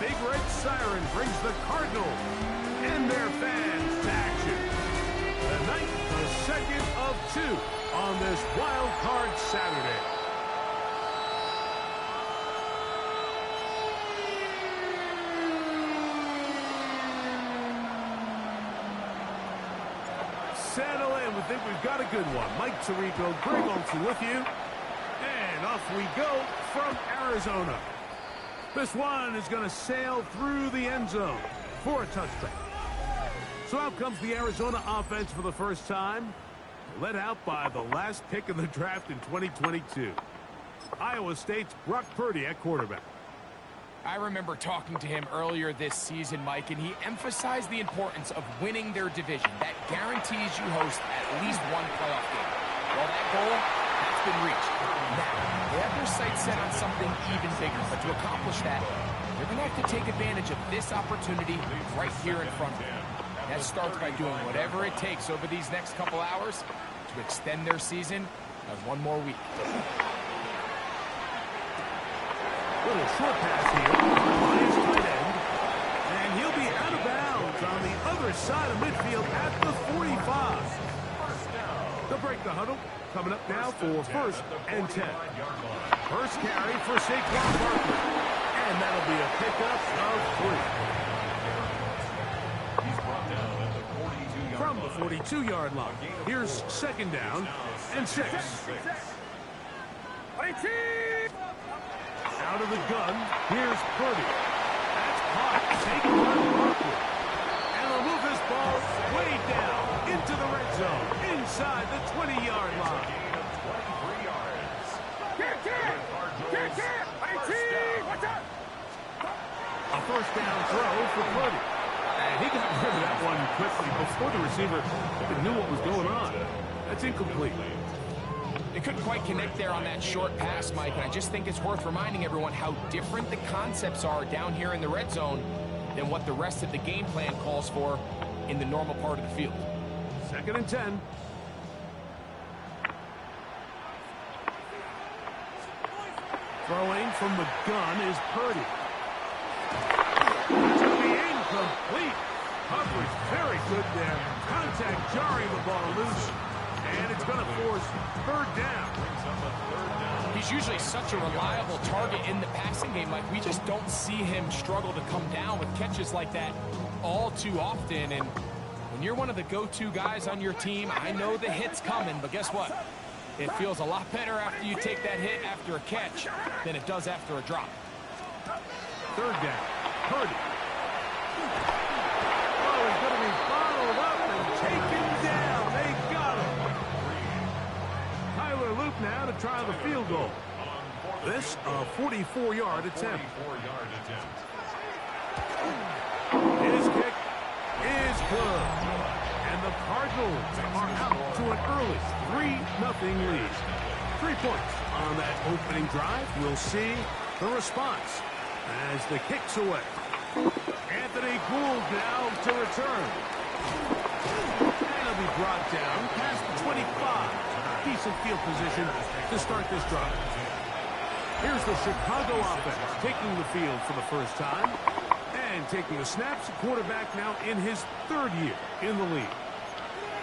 big red siren brings the Cardinals and their fans to action. Tonight, the second of two on this Wild Card Saturday. Settle in. We think we've got a good one. Mike Tirico, Greg Olsen with you. And off we go from Arizona. This one is going to sail through the end zone for a touchdown. So out comes the Arizona offense for the first time, led out by the last pick in the draft in 2022. Iowa State's Brock Purdy at quarterback. I remember talking to him earlier this season, Mike, and he emphasized the importance of winning their division. That guarantees you host at least one playoff game. Well, that goal, that's been reached. Now, they have their sights set on something even bigger, but to accomplish that, they're going to have to take advantage of this opportunity right here in front of them. That starts by doing whatever it takes over these next couple hours to extend their season by one more week. Little short pass here on his tight end. And he'll be out of bounds on the other side of midfield at the 45. They'll break the huddle. Coming up now for 1st and 10. First carry for Saquon Barkley. And that'll be a pickup of 3. From the 42-yard line, here's 2nd down and 6. Out of the gun, here's Purdy. That's caught. Saquon Barkley. And they'll move this ball way down into the red zone, inside the 20-yard line. A first down throw for Purdy. And he got rid of that one quickly before the receiver even knew what was going on. That's incomplete. They couldn't quite connect there on that short pass, Mike, and I just think it's worth reminding everyone how different the concepts are down here in the red zone than what the rest of the game plan calls for in the normal part of the field. 2nd and 10. Throwing from the gun is Purdy. To be incomplete. Coverage very good there. Contact jarring the ball loose. And it's going to force 3rd down. He's usually such a reliable target in the passing game. Like, we just don't see him struggle to come down with catches like that all too often. And when you're one of the go-to guys on your team, I know the hit's coming, but guess what? It feels a lot better after you take that hit after a catch than it does after a drop. 3rd down. Purdy. Oh, he's going to be followed up and taken down. They got him. Tyler Loop now to try the field goal. This a 44-yard attempt. His kick is good. And the Cardinals are out to an early 3-0 lead. 3 points on that opening drive. We'll see the response as the kick's away. Anthony Gould now to return. And he'll be brought down past the 25. Decent field position to start this drive. Here's the Chicago offense taking the field for the first time. And taking the snaps, quarterback now in his 3rd year in the league.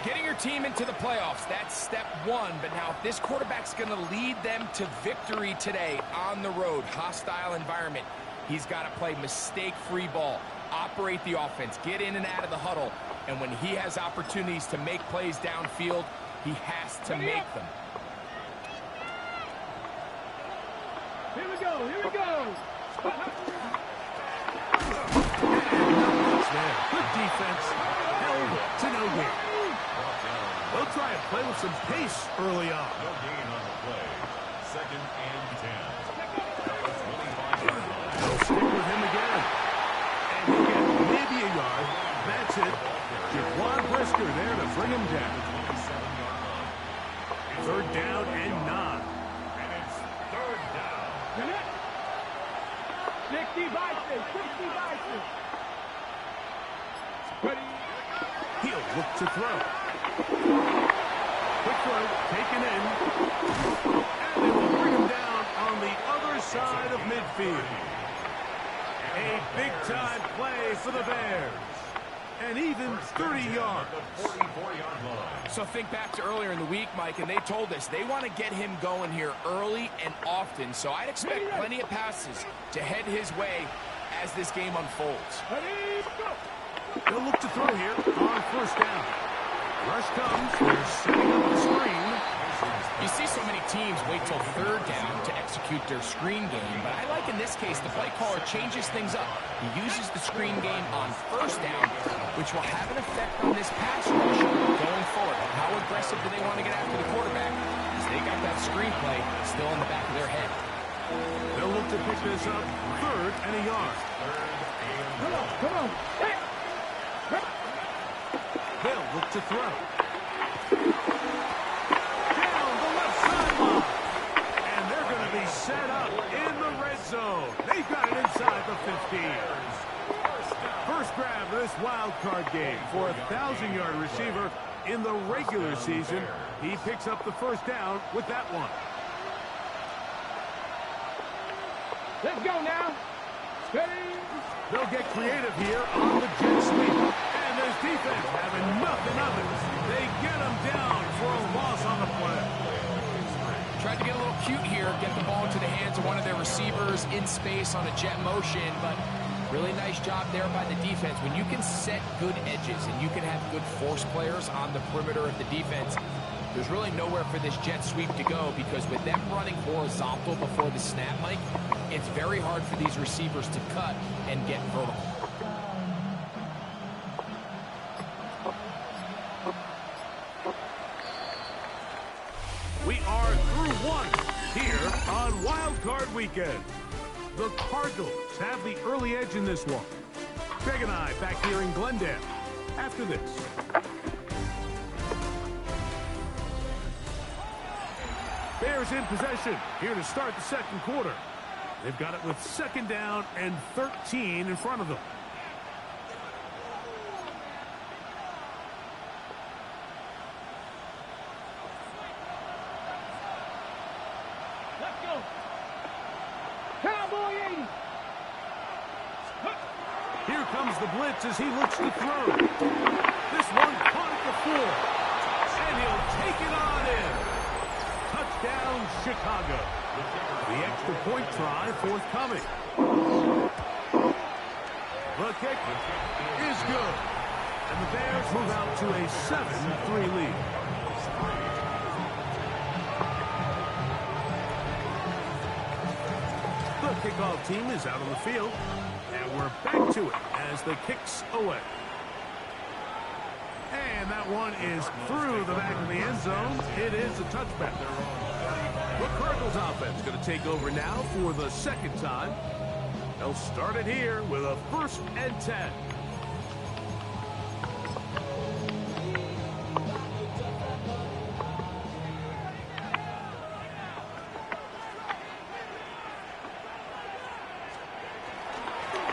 Getting your team into the playoffs, that's step 1. But now if this quarterback's going to lead them to victory today on the road, hostile environment, he's got to play mistake-free ball, operate the offense, get in and out of the huddle. And when he has opportunities to make plays downfield, he has to make them. Here we go, here we go. Good defense, held to no gain. They'll try and play with some pace early on. No gain on the play. 2nd and 10. They'll stick with him again. And he'll get maybe a yard. That's it. Jaquan Brisker there to bring him down. 3rd down and 9. And it's 3rd down. 60 by 6, 60 by 6. Ready? He'll look to throw. Quick throw, taken in. And they will bring him down on the other side of midfield. A big-time play for the Bears. And even 30 yards. So think back to earlier in the week, Mike, and they told us they want to get him going here early and often. So I'd expect plenty of passes to head his way as this game unfolds. They'll look to throw here on first down. Rush comes. They're setting up the screen. You see so many teams wait till third down to execute their screen game, but I like in this case the play caller changes things up. He uses the screen game on first down, which will have an effect on this pass rush going forward. How aggressive do they want to get after the quarterback? Because they got that screen play still in the back of their head. They'll look to pick this up third and a yard. Come on. Hey. They'll look to throw. Down the left sideline. And they're going to be set up in the red zone. They've got it inside the 15. First grab of this wild card game for a 1,000-yard receiver in the regular season. He picks up the first down with that one. Let's go now. Steady. They'll get creative here on the jet sweep. And this defense having nothing of it. They get him down for a loss on the play. Tried to get a little cute here, get the ball into the hands of one of their receivers in space on a jet motion, but really nice job there by the defense. When you can set good edges and you can have good force players on the perimeter of the defense, there's really nowhere for this jet sweep to go, because with them running horizontal before the snap, Mike, it's very hard for these receivers to cut and get vertical. We are through one here on Wild Card Weekend. The Cardinals have the early edge in this one. Greg and I back here in Glendale after this. Bears in possession here to start the second quarter. They've got it with second down and 13 in front of them. Let's go. Cowboy 80. Here comes the blitz as he looks to throw. This one caught at the floor. And he'll take it on in. Touchdown, Chicago. The extra point try forthcoming. The kick is good. And the Bears move out to a 7-3 lead. The kickoff team is out on the field. And we're back to it as the kick's away. And that one is through the back of the end zone. It is a touchback. The Cardinals offense going to take over now for the second time. They'll start it here with a 1st and 10.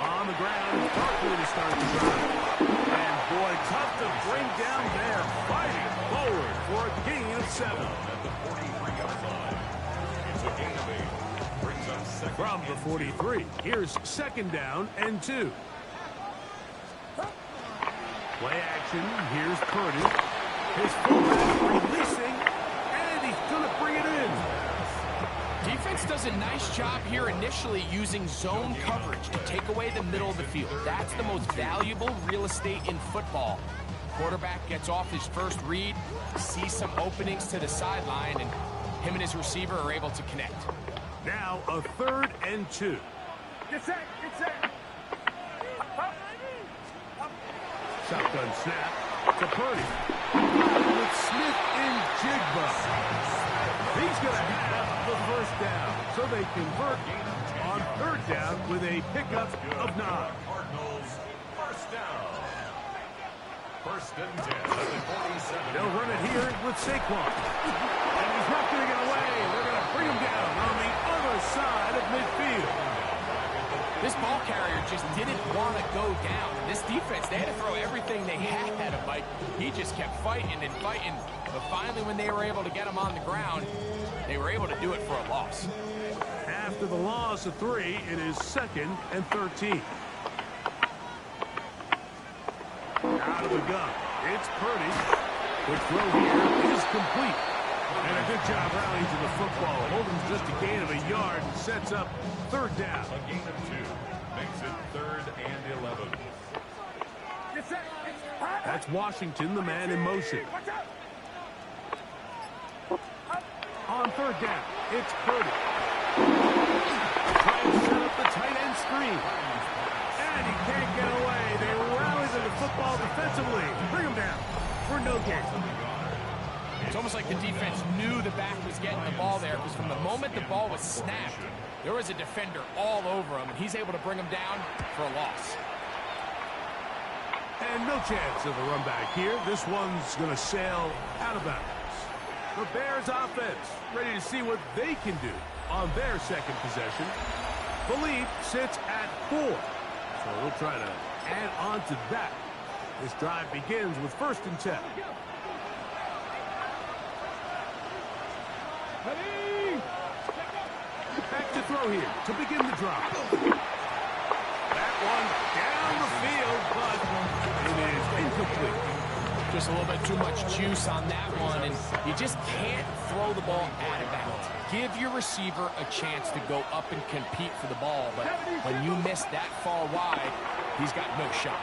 On the ground, Barkley to start the drive. And boy, tough to bring down there. Fighting forward for a gain of 7. From the 43, here's second down and 2. Play action, here's Purdy. His fullback releasing, and he's going to bring it in. Defense does a nice job here initially using zone coverage to take away the middle of the field. That's the most valuable real estate in football. Quarterback gets off his first read, sees some openings to the sideline, and him and his receiver are able to connect. Now a 3rd and 2. Get set. Get set. Shotgun snap to Purdy. With Smith in Jigba. He's going to have the first down. So they convert on 3rd down with a pickup of 9. Cardinals, first down. 1st and 10 at the 47. They'll run it here with Saquon. And he's not going to get away. They're going to bring him down on the other side of midfield. This ball carrier just didn't want to go down. This defense, they had to throw everything they had at him, Mike. He just kept fighting and fighting. But finally, when they were able to get him on the ground, they were able to do it for a loss. After the loss of 3, it is 2nd and 13. Out of the gun. It's Purdy. The throw here is complete. And a good job rallying to the football. Holdings just a gain of a yard and sets up 3rd down. A gain of 2 makes it 3rd and 11. That's Washington, the man in motion. On 3rd down, it's Purdy. Trying to set up the tight end screen. And he can't get away. They rally to the football defensively. Bring him down for no gain. It's almost like the defense knew the back was getting the ball there, because from the moment the ball was snapped, there was a defender all over him, and he's able to bring him down for a loss. And no chance of a run back here. This one's going to sail out of bounds. The Bears offense ready to see what they can do on their 2nd possession. Philippe sits at 4. So we'll try to add on to that. This drive begins with 1st and 10. Back to throw here to begin the drive. That one down the field, but it is incomplete. Just a little bit too much juice on that one, and you just can't throw the ball out of bounds. Give your receiver a chance to go up and compete for the ball, but when you miss that far wide, he's got no shot.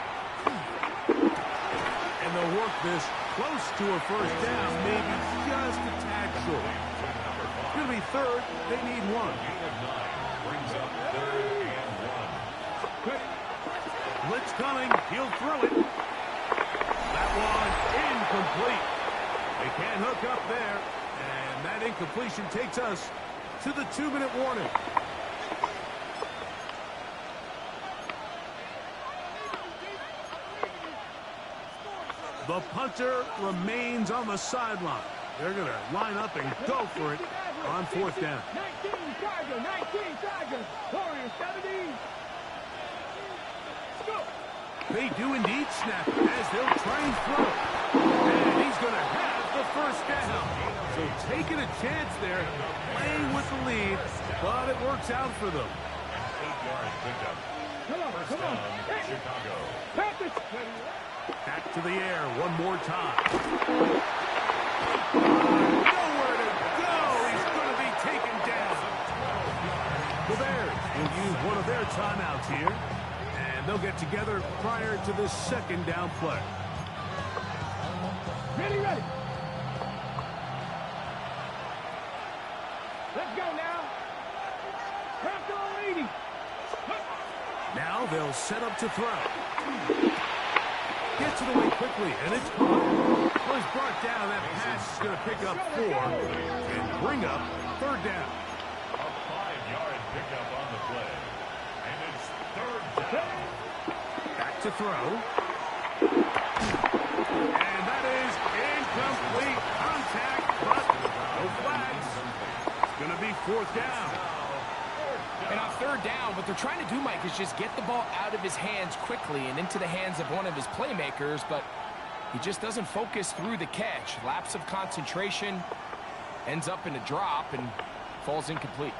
And they'll work this close to a 1st down, maybe just a tad short. It's going to be 3rd. They need 1. Brings up 3rd and 1. Blitz coming. He'll throw it. That one incomplete. They can't hook up there. And that incompletion takes us to the 2-minute warning. The punter remains on the sideline. They're going to line up and go for it on 4th down. 19 Chargers. Warriors 17. Go. They do indeed snap it as they'll try and throw. And he's going to have the 1st down. So taking a chance there, playing with the lead, but it works out for them. 8-yard pickup. Come on. Chicago. Packers. Back to the air one more time. Nowhere to go. He's going to be taken down. The Bears will use one of their timeouts here. And they'll get together prior to this 2nd down play. Ready. Let's go now. Craft on 80. Now they'll set up to throw. Gets it away quickly, and it's caught. Well, he's brought down. That pass is going to pick up 4 and bring up 3rd down. A 5-yard pickup on the play. And it's 3rd down. Back to throw. And that is incomplete contact, but no flags. It's going to be 4th down. And on 3rd down, what they're trying to do, Mike, is just get the ball out of his hands quickly and into the hands of one of his playmakers, but he just doesn't focus through the catch. Lapse of concentration, ends up in a drop, and falls incomplete.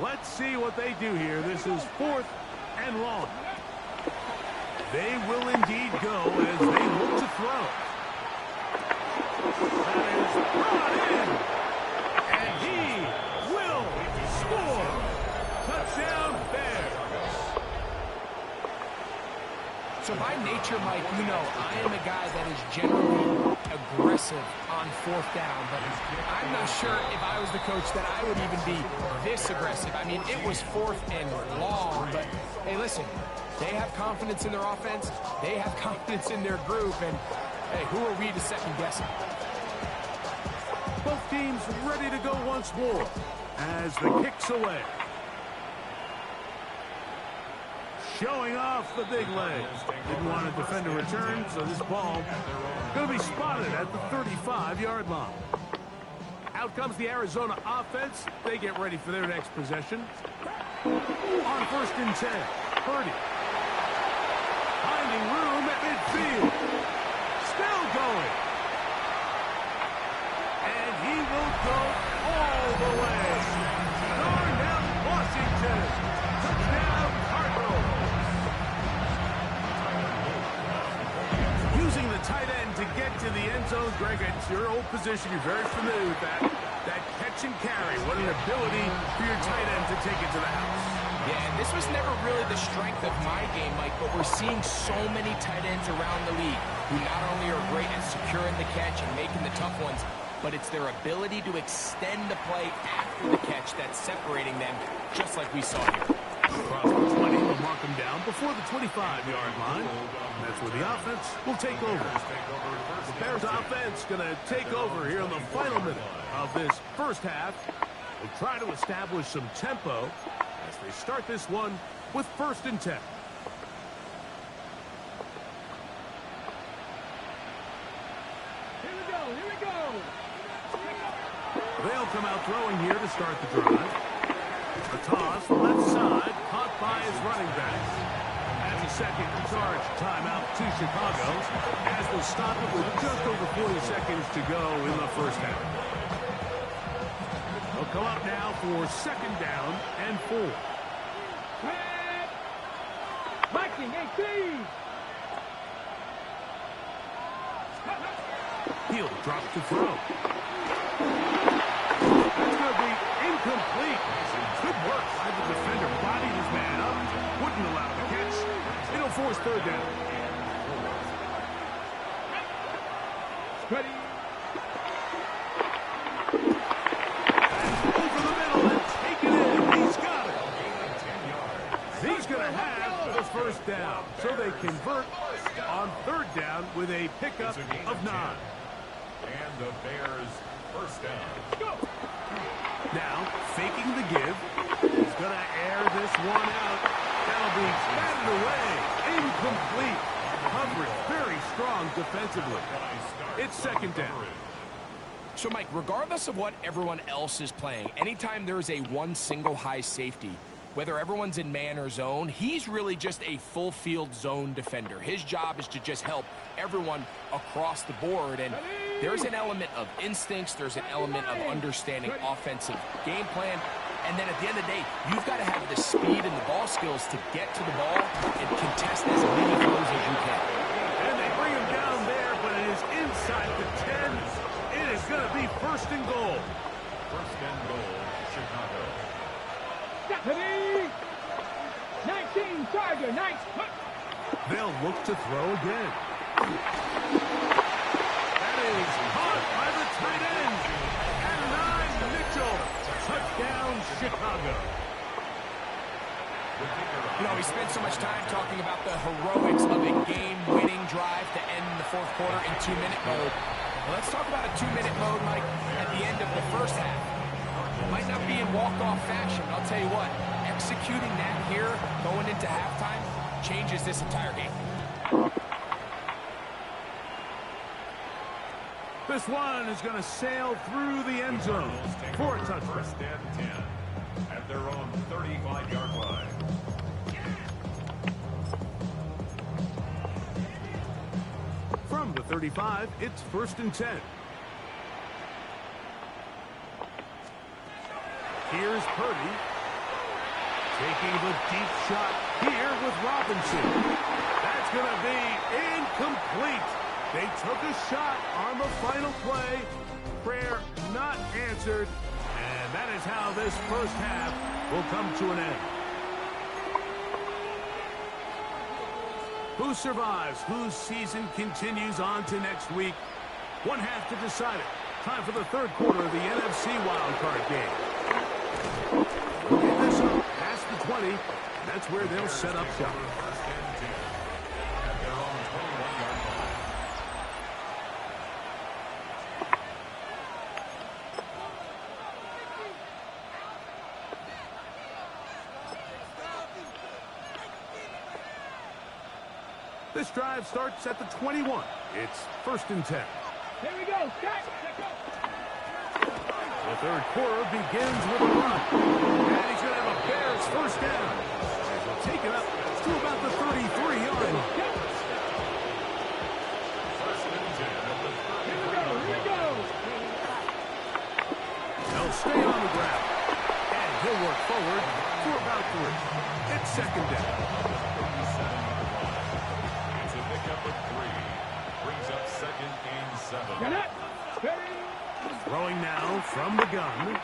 Let's see what they do here. This is 4th and long. They will indeed go as they look to throw. That is brought in. And he will score. Touchdown, Bears. So by nature, Mike, you know, I am a guy that is generally aggressive on 4th down, but I'm not sure if I was the coach that I would even be this aggressive. I mean, it was 4th and long, but hey, listen, they have confidence in their offense, they have confidence in their group, and hey, who are we to second guess it? Both teams ready to go once more as the kick's away. Showing off the big legs. Didn't want to defend a return, so this ball going to be spotted at the 35-yard line. Out comes the Arizona offense. They get ready for their next possession. On 1st and 10, Purdy. Finding room at midfield. Still going. And he will go all the way. Darnell Washington. Touchdown, Cardinals. Using the tight end to get to the end zone, Greg, it's your old position. You're very familiar with that. That catch and carry. What an ability for your tight end to take it to the house. Yeah, and this was never really the strength of my game, Mike, but we're seeing so many tight ends around the league who not only are great at securing the catch and making the tough ones, but it's their ability to extend the play after the catch that's separating them, just like we saw here. Across the 20, will mark him down before the 25-yard line. That's where the offense will take over. The Bears offense going to take over here in the final minute of this first half. We'll try to establish some tempo as they start this one with 1st and 10. Here we go. They'll come out throwing here to start the drive. A toss, left side, caught by his running backs. That's a second charge timeout to Chicago as they'll stop it with just over 40 seconds to go in the first half. They'll come up now for 2nd down and 4. Viking 18. He'll drop to throw. That's going to be incomplete. Good work by the defender. Bodied his man up. Wouldn't allow the catch. It'll force 3rd down. Ready. Over the middle and take it in. He's got it. He's going to have the 1st down. So they convert on 3rd down with a pickup of 9. And the Bears' 1st down. Go. Now, faking the give. He's going to air this one out. That'll be batted away. Incomplete. Coverage very strong defensively. It's 2nd down. So, Mike, regardless of what everyone else is playing, anytime there's a one single high safety, whether everyone's in man or zone, he's really just a full field zone defender. His job is to just help everyone across the board. And there's an element of instincts. There's an element of understanding offensive game plan. And then at the end of the day, you've got to have the speed and the ball skills to get to the ball and contest as many throws as you can. And they bring him down there, but it is inside the 10. It is going to be 1st and goal. 1st and goal, Chicago. Ready. 19 Charger. 9. They'll look to throw again. That is caught by the tight end. And 9, Mitchell. Touchdown, Chicago. You know, we spent so much time talking about the heroics of a game-winning drive to end the 4th quarter in 2-minute mode. Well, let's talk about a 2-minute mode, Mike, at the end of the first half. It might not be in walk-off fashion, but I'll tell you what, executing that here, going into halftime, changes this entire game. This one is going to sail through the end zone for a touchdown. 1st and 10 at their own 35-yard line. From the 35, it's 1st and 10. Here's Purdy. Taking the deep shot here with Robinson. That's going to be incomplete. They took a shot on the final play. Prayer not answered. And that is how this first half will come to an end. Who survives? Whose season continues on to next week? One half to decide it. Time for the 3rd quarter of the NFC wildcard game. We'll get this up past the 20. That's where they'll set up shop. 1st and 10 at their own 21-yard line. This drive starts at the 21. It's 1st and 10. Here we go. Start. The 3rd quarter begins with a run. And he's going to have a Bears 1st down. He'll take it up to about the 33-yard line. 1st and 10 at the 33-yard Here we go. They'll stay on the ground. And he'll work forward second down. It's a pickup of 3. Brings up 2nd and 7. Throwing now from the gun. And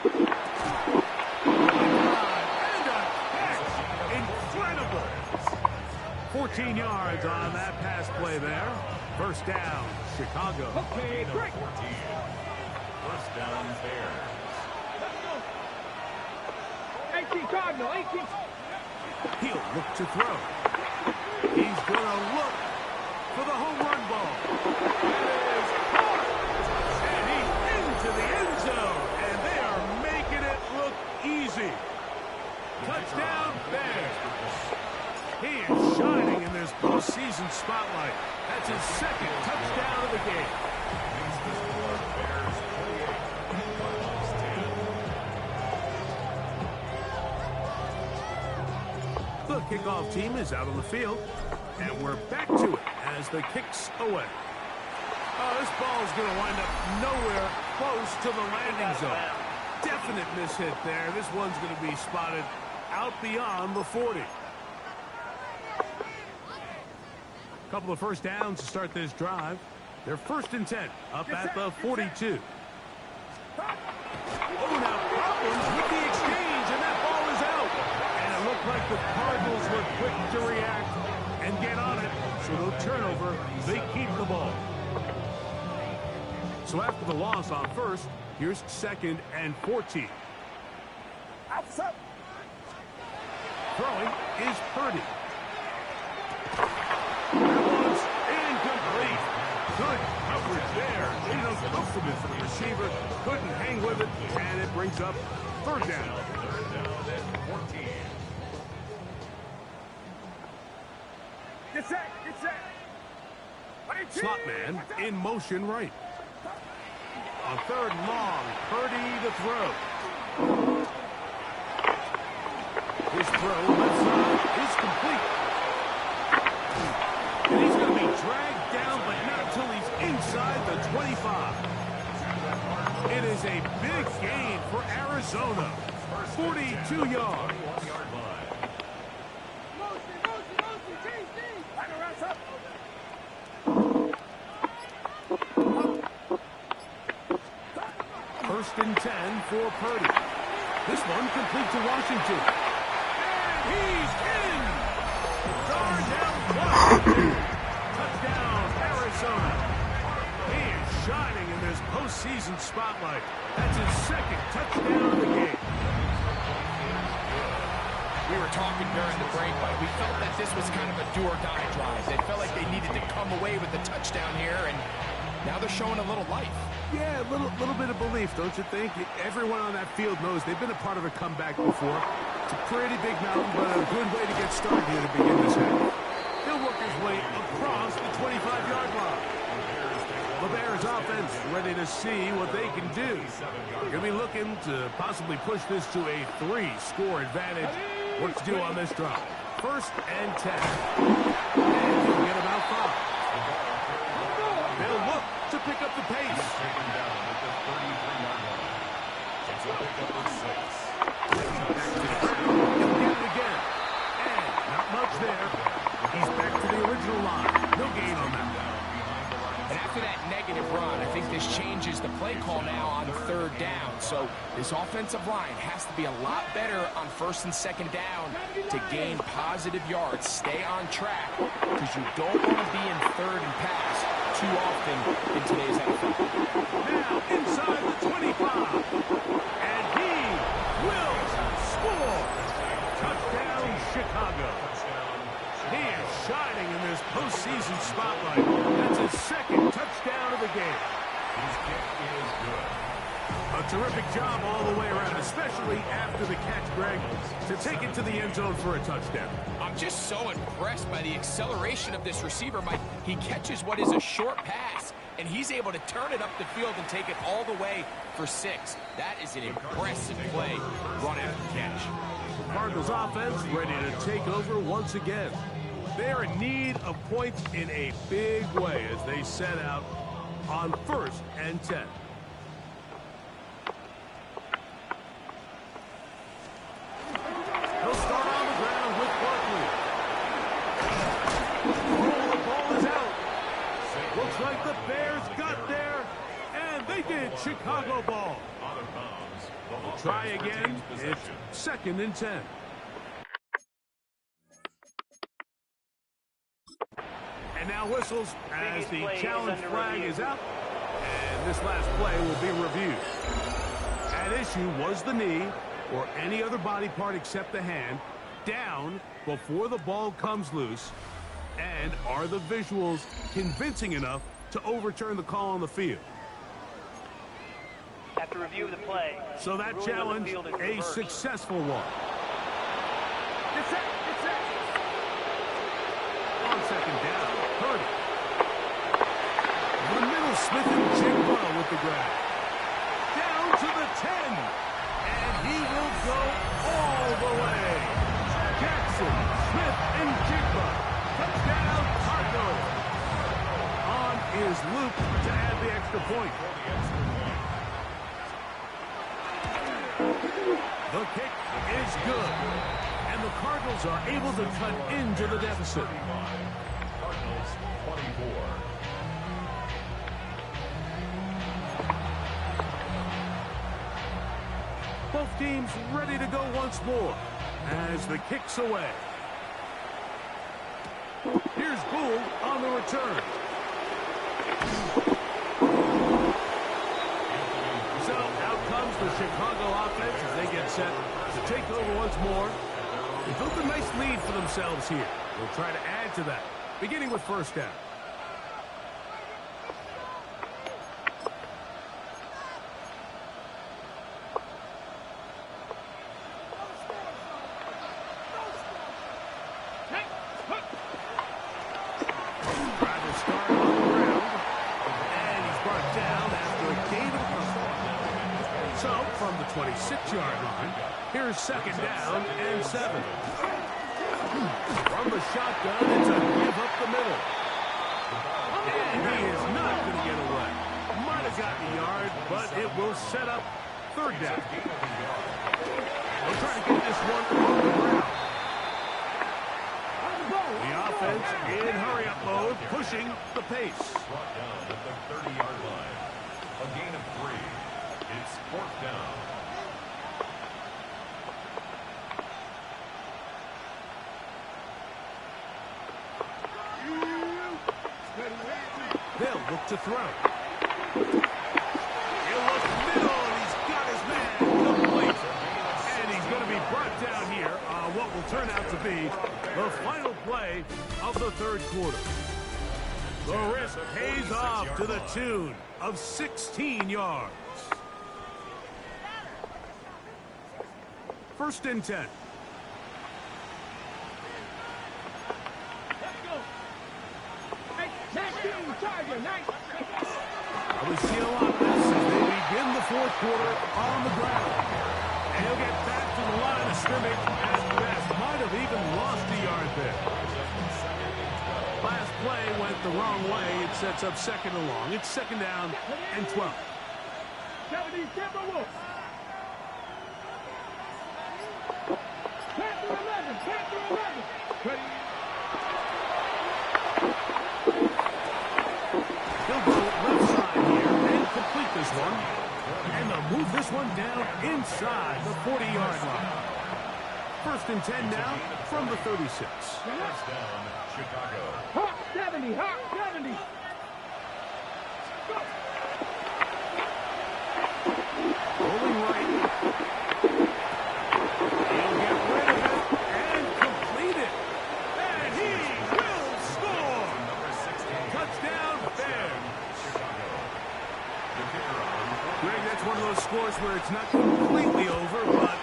a catch! Incredible! 14 yards on that pass play there. First down, Chicago. Okay, break. 14. First down, Bears. 18 Cardinal, 18. He'll look to throw. He's going to look for the home run ball. It is caught. And he's into the end zone. And they are making it look easy. Touchdown, Bears. He is shining in this postseason spotlight. That's his second touchdown of the game. Bears 28. Cardinals 10. The kickoff team is out on the field, and we're back to it as the kick's away. Oh, this ball is going to wind up nowhere close to the landing zone. Definite mishit there. This one's going to be spotted out beyond the 40. Couple of first downs to start this drive. They're 1st and 10 up at the 42. Oh, now problems with the exchange, and that ball is out. And it looked like the Cardinals were quick to react and get on it. So no turnover, they keep the ball. So after the loss on first, here's 2nd and 14. Throwing is Purdy. That was incomplete. Good coverage there. Made it uncomfortable for the receiver. Couldn't hang with it, and it brings up 3rd down. 3rd down and 14. Get set, get set. Slot man in motion right. On 3rd and long, Purdy to throw. His throw left side is complete. And he's going to be dragged down, but not until he's inside the 25. It is a big gain for Arizona. 42 yards. First and 10 for Purdy. This one complete to Washington. And he's in! Darnell Washington! Touchdown, Arizona. He is shining in this postseason spotlight. That's his 2nd touchdown of the game. We were talking during the break, but we felt that this was kind of a do-or-die drive. They felt like they needed to come away with the touchdown here, and now they're showing a little life. Yeah, a little bit of belief, don't you think? Everyone on that field knows they've been a part of a comeback before. It's a pretty big mountain, but a good way to get started here to begin this half. He'll work his way across the 25-yard line. The Bears offense ready to see what they can do. They're going to be looking to possibly push this to a 3-score advantage. What to do on this drive? 1st and 10. And he'll get about 5. They'll look to pick up the pace. Taken down at the 33-yard line. It's a pickup of 6. He'll get it again. And not much there. He's back to the original line. No gain on that. And after that negative run, I think this changes the play call now on 3rd down. So this offensive line has to be a lot better on 1st and 2nd down to gain positive yards. Stay on track because you don't want to be in 3rd and pass too often in today's NFL. Now inside the 25. And he will score. Touchdown, Chicago. He is shining in this postseason spotlight. That's his 2nd touchdown of the game. His kick is good. A terrific job all the way around, especially after the catch, Greg, to take it to the end zone for a touchdown. I'm just so impressed by the acceleration of this receiver, Mike. He catches what is a short pass, and he's able to turn it up the field and take it all the way for 6. That is an impressive play run after the catch. The Cardinals offense ready to take over once again. They're in need of points in a big way as they set out on 1st and 10. He'll start on the ground with Barkley. Chicago ball. Out of bounds. The offense Try again. retains It's possession. 2nd and 10. And now whistles as the challenge flag is out. And this last play will be reviewed. At issue was the knee or any other body part except the hand down before the ball comes loose. And are the visuals convincing enough to overturn the call on the field? After review of the play, So that ruling on the challenge, field is a reversed. successful one. It's set. On 2nd down, Purdy. The middle, Smith and Jigba with the grab. Down to the 10. And he will go all the way. Jackson, Smith, and Jigba. Touchdown, Cardinals. On is Luke to add the extra point. The kick is good. And the Cardinals are able to cut into the deficit. Cardinals 24. Both teams ready to go once more as the kick's away. Here's Gould on the return. So out comes the Chicago offense as they get set to take over once more. They built a nice lead for themselves here. They'll try to add to that, beginning with 1st down. Try to start on the ground, and he's brought down after a gain of a couple. So from the 26-yard line, here's 2nd down and 7. From the shotgun, it's a give up the middle. And he is not going to get away. Might have gotten a yard, but it will set up 3rd down. They'll try to get this one on the ground. The offense in hurry-up mode, pushing the pace. Brought down at the 30-yard line. A gain of 3. It's 4th down. They'll look to throw. He'll look middle, and he's got his man complete. And he's going to be brought down here on what will turn out to be the final play of the 3rd quarter. The risk pays off to the tune of 16 yards. 1st and 10. We see a lot of this as they begin the 4th quarter on the ground. And he'll get back to the line of scrimmage as best. Might have even lost a yard there. Last play went the wrong way. It sets up 2nd and long. It's 2nd down and 12. 70, Timberwolves. Panther 11, Panther 11. Ready. He'll go left side here and complete this one. And they'll move this one down inside the 40-yard line. 1st and 10 now from the 36. First down, Chicago. Hawk 70, Hawk 70. Rolling right. He'll get rid of it and complete it. And he will score. Touchdown, Bears. Greg, that's one of those scores where it's not completely over, but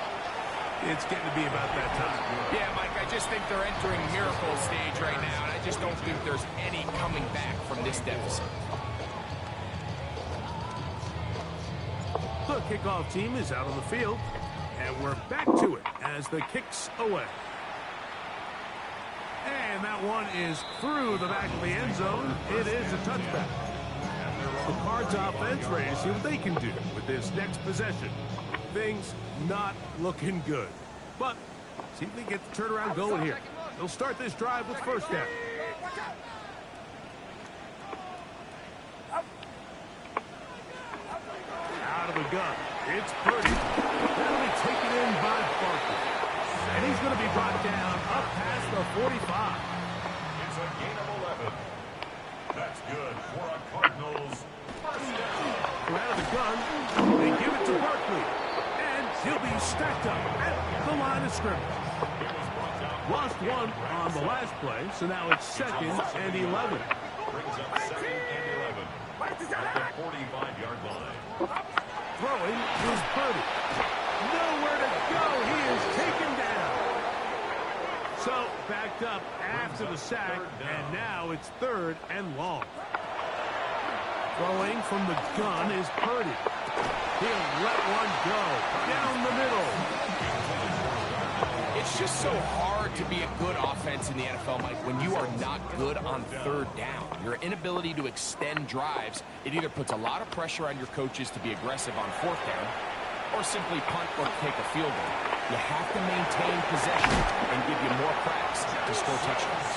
it's getting to be about that time. Yeah, Mike, I just think they're entering miracle stage right now, and I just don't think there's any coming back from this deficit. The kickoff team is out on the field, and we're back to it as the kick's away. And that one is through the back of the end zone. It is a touchback. The Cards offense ready to see what they can do with this next possession. Things not looking good. But see if they get the turnaround going here. They'll start this drive with 1st down. the gun. It's Purdy. That'll be taken in by Barkley. And he's going to be brought down up past the 45. It's a gain of 11. That's good for a Cardinals first down. Out of the gun, they give it to Barkley. And he'll be stacked up at the line of scrimmage. Lost one on the last play, so now it's 2nd and 11. Brings up 2nd and 11 at the 45-yard line. Throwing is Purdy. Nowhere to go. He is taken down. So backed up after the sack, and now it's 3rd and long. Throwing from the gun is Purdy. He'll let one go down the middle. It's just so hard to be a good offense in the NFL, Mike, when you are not good on 3rd down. Your inability to extend drives, it either puts a lot of pressure on your coaches to be aggressive on 4th down or simply punt or take a field goal. You have to maintain possession and give you more cracks to score touchdowns.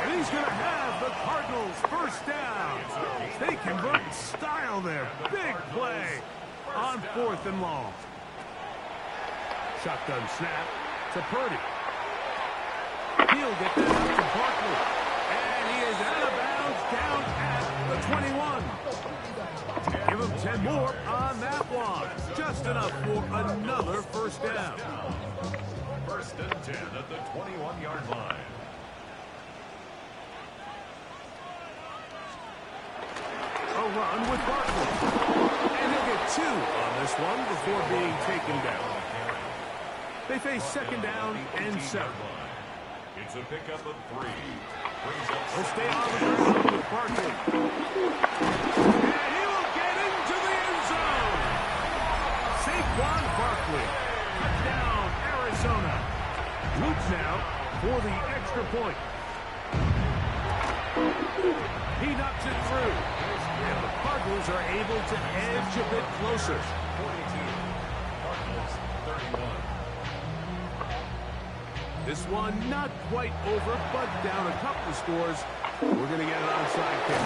And he's going to have the Cardinals first down. They convert in style there. Big play on 4th and long. Shotgun snap to Purdy. He'll get that out to Barkley. And he is out of bounds down at the 21. Give him 10 more on that one. Just enough for another first down. 1st and 10 at the 21-yard line. A run with Barkley. And he'll get 2 on this one before being taken down. They face 2nd down and 7. It's a pickup of 3. He'll stay on the ground with Barkley. And he will get into the end zone. Saquon Barkley. Touchdown, Arizona. Loops now for the extra point. He knocks it through. And the Cardinals are able to edge a bit closer. 42. Cardinals 31. This one not quite over, but down a couple of scores. We're going to get an onside kick.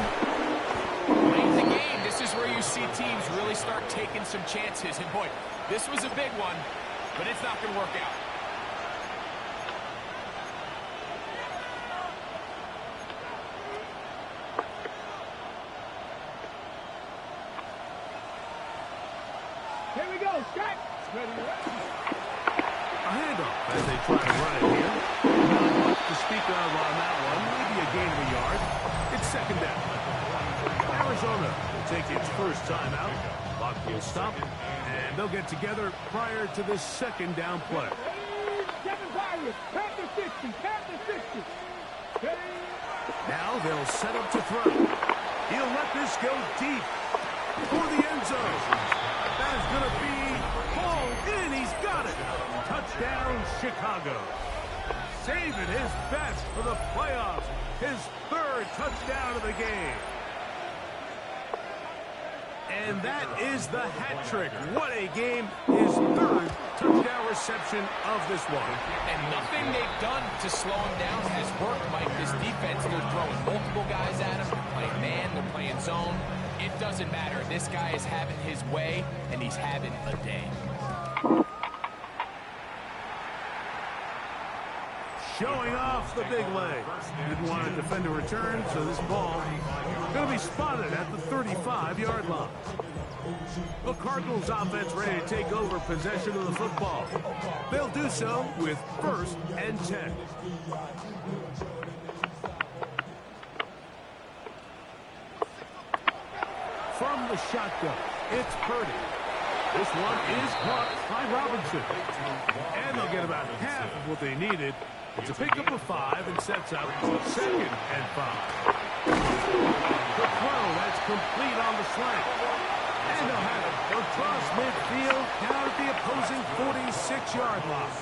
Late in the game, this is where you see teams really start taking some chances. And boy, this was a big one, but it's not going to work out. Here we go, Scott. Ready. A handoff as they try to run it here. Not much to speak of on that one. Maybe a gain of a yard. It's 2nd down. Arizona will take its first time out. Clock will stop, and they'll get together prior to this 2nd down play. Kevin Byron, count the 60, count the 60. Now they'll set up to throw. He'll let this go deep for the end zone. That is going to be hauled in. He's got it. Touchdown, Chicago. Saving his best for the playoffs. His 3rd touchdown of the game. And that is the hat trick. What a game. His 3rd touchdown reception of this one. And nothing they've done to slow him down has worked, Mike. This defense, they're throwing multiple guys at him. They're playing man, they're playing zone. It doesn't matter. This guy is having his way, and he's having a day. Showing off the big leg. Didn't want to defend a return, so this ball going to be spotted at the 35-yard line. The Cardinals offense ready to take over possession of the football. They'll do so with 1st and 10. From the shotgun, it's Purdy. This one is caught by Robinson. And they'll get about half of what they needed. It's a pickup of 5 and sets up 2nd and 5. The throw, that's complete on the slant. And they'll have it across midfield down at the opposing 46-yard line.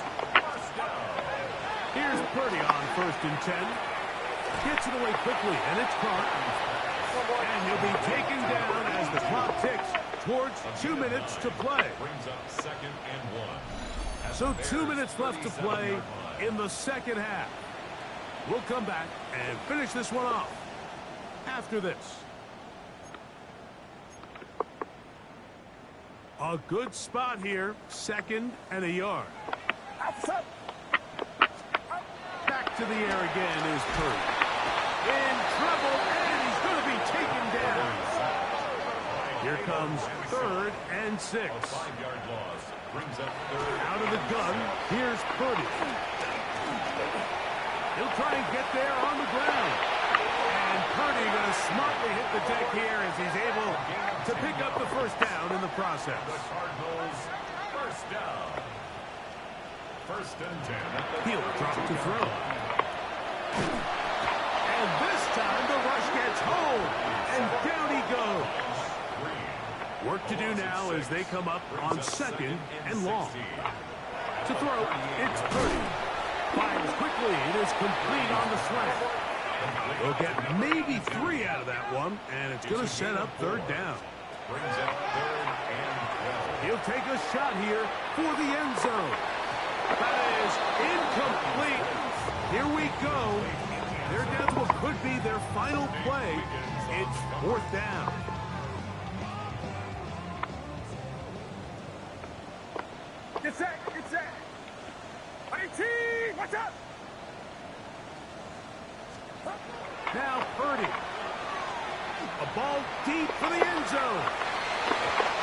Here's Purdy on 1st and 10. Gets it away quickly, and it's caught. And he'll be taken down as the clock ticks towards 2 minutes to play. Brings up 2nd and 1. So 2 minutes left to play in the 2nd half. We'll come back and finish this one off after this. A good spot here. 2nd and a yard. Back to the air again is Purdy. In trouble, and he's going to be taken down. Here comes 3rd and 6. 5-yard loss brings up 3rd. Out of the gun, here's Purdy. He'll try and get there on the ground. And Purdy going to smartly hit the deck here as he's able to pick up the 1st down in the process. The Cardinals, 1st down. 1st and 10. He'll drop to throw. And this time the rush gets home. And down he goes. Work to do now as they come up on 2nd and long. To throw, it's Purdy. Fires quickly. It is complete on the slant. They'll get maybe 3 out of that one, and it's going to set up 3rd down. Brings up 3rd and 12. He'll take a shot here for the end zone. That is incomplete. Here we go. They're down to what could be their final play. It's 4th down. Get set, get set. 18, watch out. Now Purdy. A ball deep for the end zone.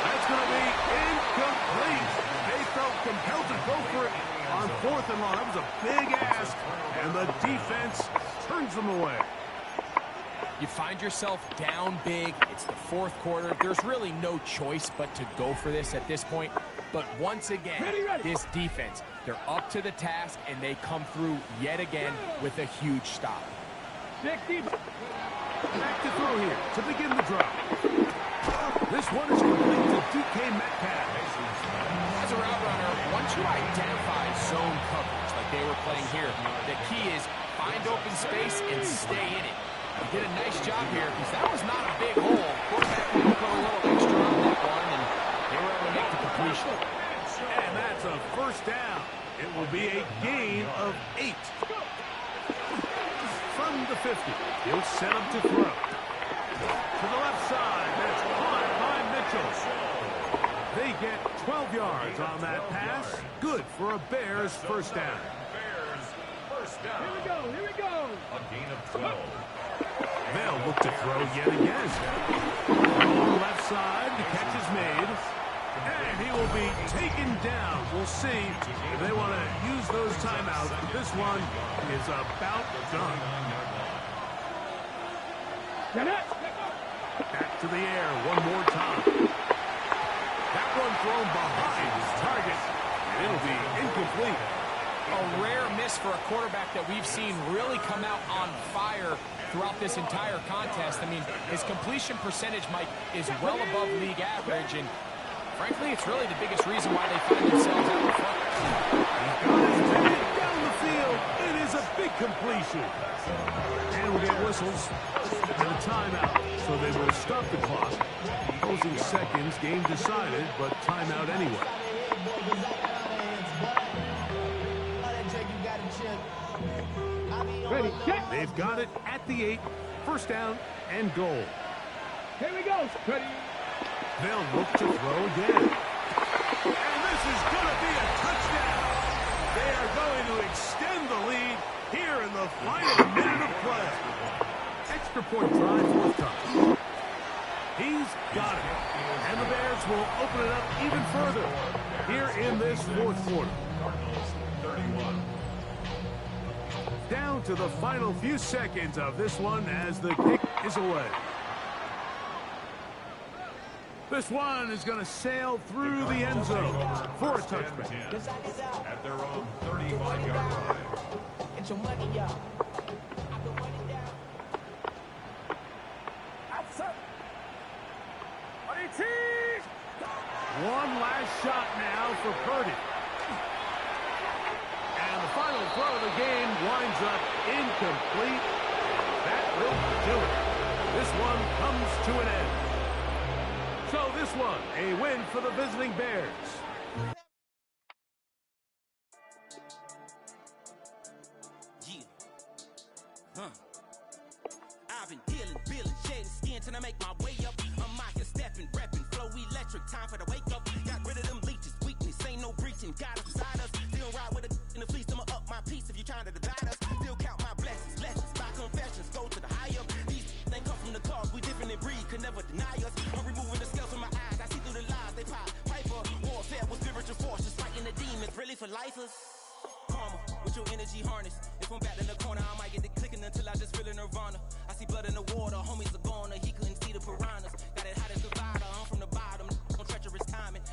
That's going to be incomplete. They felt compelled to go for it on 4th and long. That was a big ask, and the defense turns them away. You find yourself down big. It's the 4th quarter. There's really no choice but to go for this at this point. But once again, this defense, they're up to the task, and they come through yet again with a huge stop. Big deep. Back to throw here to begin the drop. This one is complete to DK Metcalf. As a route runner, once you identify zone coverage like they were playing here, the key is find open space and stay in it. He did a nice job here because that was not a big hole. Quarterback put a little extra on that one, and they were able to make the completion. And that's a 1st down. It will be a gain of 8. From the 50, he'll set up to throw. To the left side, that's caught by Mitchell. They get 12 yards on that pass. Good for a Bears 1st down. Bears, 1st down. Here we go, here we go. A gain of 12. They'll look to throw yet again. On the left side, the catch is made. And he will be taken down. We'll see if they want to use those timeouts. But this one is about done. Get it. Back to the air one more time. That one thrown behind his target. And it'll be incomplete. A rare miss for a quarterback that we've seen really come out on fire throughout this entire contest. I mean, his completion percentage, Mike, is well above league average, and frankly, it's really the biggest reason why they find themselves out in front. He's got his man down the field. It is a big completion. And we'll get whistles and a timeout, so they will stop the clock. Closing seconds, game decided, but timeout anyway. Ready, get. They've got it at the 8, 1st down and goal. Here we go. Ready. They'll look to throw again. And this is going to be a touchdown. They are going to extend the lead here in the final minute of play. Extra point drive 4th time. He's got it. And the Bears will open it up even further here in this 4th quarter. Cardinals, 31. Down to the final few seconds of this one as the kick is away. This one is going to sail through the end zone for a touchback. At their own 35-yard line. Get your money, y'all. Outside. 18. One last shot now for Purdy. And the final throw of the game winds up incomplete. That will do it. This one comes to an end. So this one, a win for the visiting Bears. I've been dealing, shading skin till I make my way up. I'm out here stepping, repping, flow electric, time for the wake up. got us beside us. Still ride with a in the fleece, I'ma up my piece if you trying to divide us. Still count my blessings, by confessions, go to the higher. These they come from the cause, we different in breed, could never deny us. I'm removing the scales from my eyes, I see through the lies, they pop. Piper, warfare with spiritual force, just fighting the demons, really for lifers. Karma, with your energy harness. If I'm back in the corner, I might get it clicking until I just feel a nirvana. I see blood in the water, homies are gone, he couldn't see the piranhas. Got it hot as the Nevada,